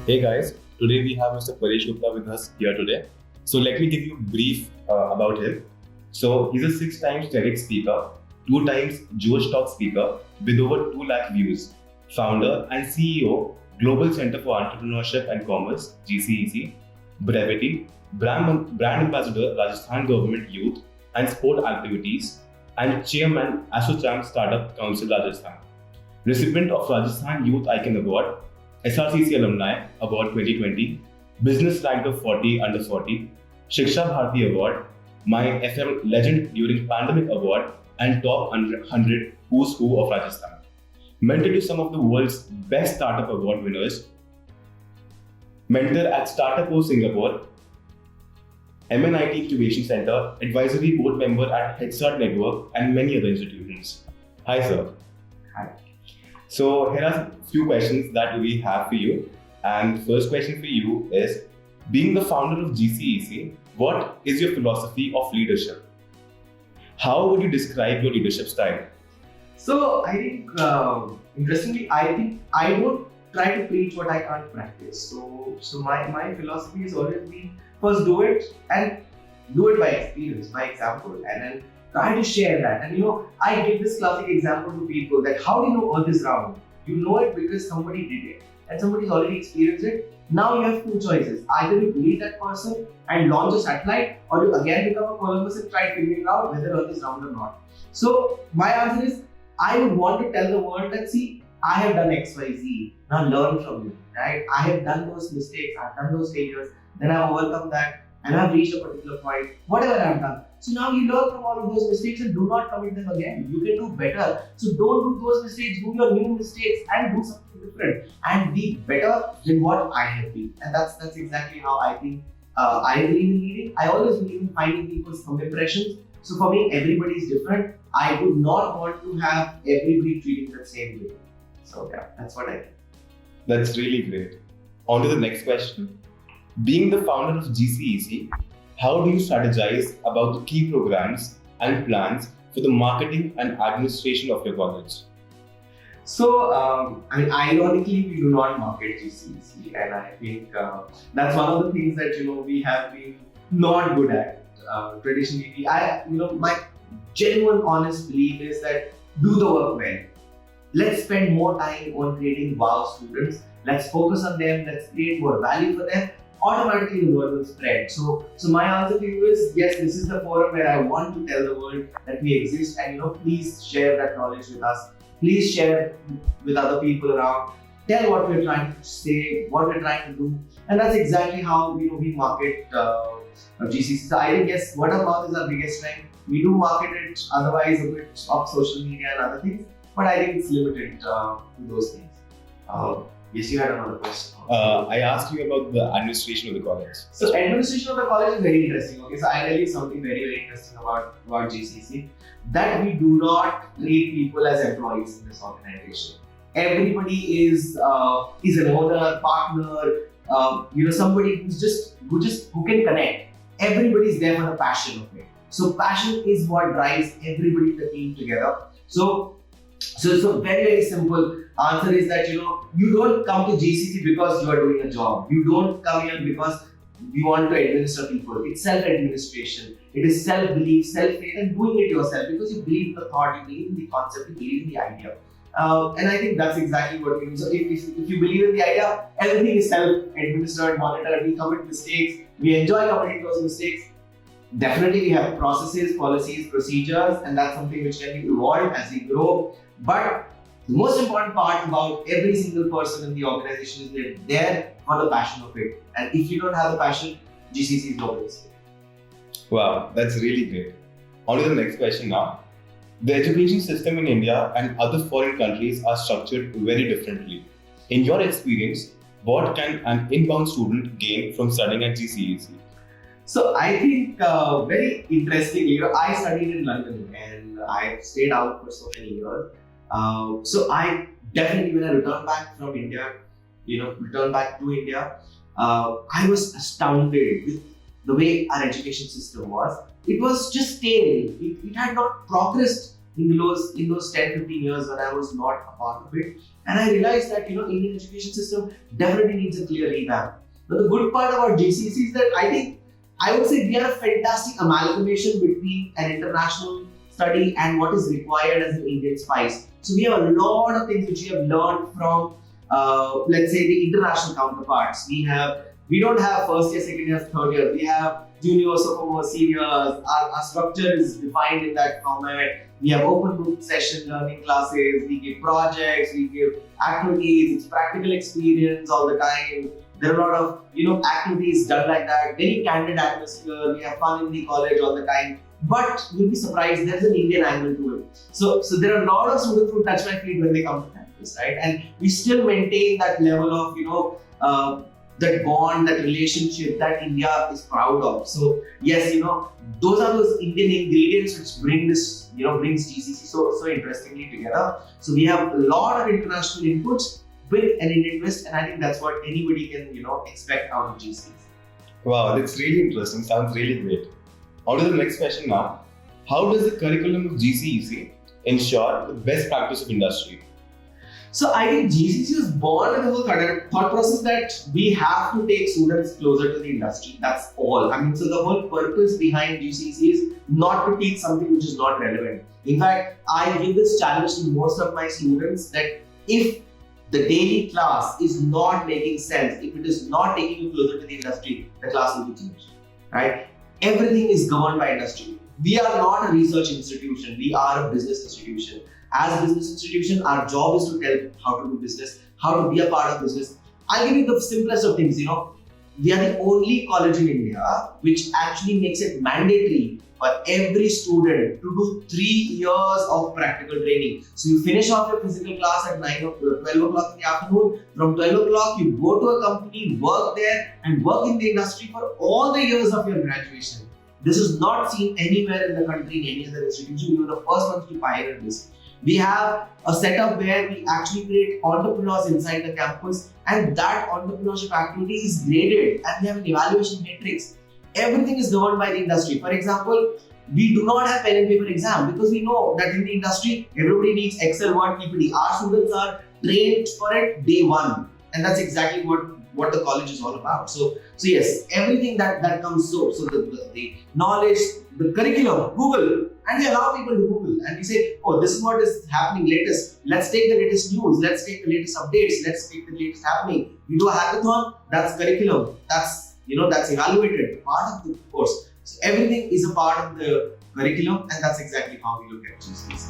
Hey guys, today we have Mr. Paresh Gupta with us here today. So let me give you a brief about him. So he's a 6 times TEDx speaker, 2 times Jewish Talk speaker with over 2 lakh views, founder and CEO, Global Center for Entrepreneurship and Commerce, GCEC, Brevity, brand ambassador, Rajasthan Government Youth and Sport Activities, and chairman, ASSOCHAM Startup Council Rajasthan. Recipient of Rajasthan Youth Icon Award, SRCC Alumni Award 2020, Business Rank of 40 Under 40, Shiksha Bharati Award, My FM Legend During Pandemic Award, and Top 100 Who's Who of Rajasthan. Mentor to some of the world's best startup award winners, mentor at Startup O Singapore, MNIT Incubation Center, advisory board member at HeadStart Network, and many other institutions. Hi, sir. Hi. So here are a few questions that we have for you. And first question for you is, being the founder of GCEC, what is your philosophy of leadership? How would you describe your leadership style? So I think, interestingly, I think I won't try to preach what I can't practice. So my philosophy has always been, first do it and do it by experience, by example, and then try to share that. And I give this classic example to people that how do you know Earth is round? You know it because somebody did it and somebody's already experienced it. Now you have two choices. Either you believe that person and launch a satellite, or you again become a Columbus and try figuring out whether Earth is round or not. So my answer is, I would want to tell the world that, see, I have done X, Y, Z. Now learn from me, right? I have done those mistakes, I've done those failures, then I've overcome that and I've reached a particular point, whatever I've done. So now you learn from all of those mistakes and do not commit them again. You can do better. So don't do those mistakes, do your new mistakes and do something different and be better than what I have been. And that's exactly how I think I believe in leading. I always believe in finding people's impressions. So for me, everybody is different. I would not want to have everybody treating the same way. So yeah, that's what I think. That's really great. On to the next question. Being the founder of GCEC, how do you strategize about the key programs and plans for the marketing and administration of your college? So, ironically, we do not market GCEC, and I think that's one of the things that we have been not good at. Traditionally, my genuine, honest belief is that do the work well. Let's spend more time on creating wow students. Let's focus on them. Let's create more value for them. Automatically the word will spread. So my answer to you is, yes, this is the forum where I want to tell the world that we exist, and please share that knowledge with us. Please share with other people around. Tell what we're trying to say, what we're trying to do, and that's exactly how we market GCC. So I think, yes, word of mouth is our biggest strength. We do market it, otherwise a bit of social media and other things, but I think it's limited to those things. Yes, you had another question. I asked you about the administration of the college. So administration of the college is very interesting. Okay, so I'll tell you something very, very interesting about GCC. That we do not treat people as employees in this organization. Everybody is an owner, partner, somebody who can connect. Everybody's there for the passion of it. So passion is what drives everybody in the team together. So very, very simple answer is that you don't come to GCC because you are doing a job. You don't come here because you want to administer people. It's self-administration. It is self-belief, self-faith, and doing it yourself because you believe in the thought, you believe in the concept, you believe in the idea. And I think that's exactly what we do. So if you believe in the idea, everything is self-administered, monitored. We commit mistakes. We enjoy committing those mistakes. Definitely, we have processes, policies, procedures, and that's something which can be evolved as we grow. But the most important part about every single person in the organization is they're there for the passion of it. And if you don't have the passion, GCC is no place. Wow, that's really great. On to the next question now. The education system in India and other foreign countries are structured very differently. In your experience, what can an inbound student gain from studying at GCEC? So I think very interestingly, I studied in London and I stayed out for so many years. So I definitely, when I returned back from India, returned back to India, I was astounded with the way our education system was. It was just stale. It had not progressed in those 10-15 years when I was not a part of it. And I realized that Indian education system definitely needs a clear revamp. But the good part about GCC is that I would say we are a fantastic amalgamation between an international study and what is required as an Indian spice. So we have a lot of things which we have learned from, let's say, the international counterparts. We don't have first year, second year, third year. We have juniors, sophomores, seniors. Our structure is defined in that format. We have open book session learning classes. We give projects. We give activities. It's practical experience all the time. There are a lot of activities done like that. Very candid atmosphere. We have fun in the college all the time. But you'll be surprised, there's an Indian angle to it. So there are a lot of students who touch my feet when they come to campus, right? And we still maintain that level of that bond, that relationship that India is proud of. So yes, those are those Indian ingredients which bring this, brings GCC so interestingly together. So we have a lot of international inputs with an Indian twist, and I think that's what anybody can, expect out of GCC. Wow, that's really interesting. Sounds really great. On to the next question now. How does the curriculum of GCEC ensure the best practice of industry? So I think GCC was born with the whole thought process that we have to take students closer to the industry. That's all. So the whole purpose behind GCC is not to teach something which is not relevant. In fact, I give this challenge to most of my students that if the daily class is not making sense, if it is not taking you closer to the industry, the class will be changed, right? Everything is governed by industry. We are not a research institution. We are a business institution. As a business institution, our job is to tell how to do business, how to be a part of business. I'll give you the simplest of things. We are the only college in India which actually makes it mandatory for every student to do 3 years of practical training. So you finish off your physical class at 12 o'clock in the afternoon. From 12 o'clock, you go to a company, work there, and work in the industry for all the years of your graduation. This is not seen anywhere in the country in any other institution. We were the first ones to pioneer this. We have a setup where we actually create entrepreneurs inside the campus, and that entrepreneurship activity is graded, and we have an evaluation matrix. Everything is governed by the industry. For example, we do not have pen and paper exam because we know that in the industry, everybody needs Excel, Word, PPT. Our students are trained for it day one, and that's exactly what the college is all about. So yes, everything that comes so the knowledge, the curriculum, Google, and we allow people to Google, and we say, oh, this is what is happening latest. Let's take the latest news. Let's take the latest updates. Let's take the latest happening. We do a hackathon. That's curriculum. That's evaluated, part of the course. So everything is a part of the curriculum, and that's exactly how we look at GCEC.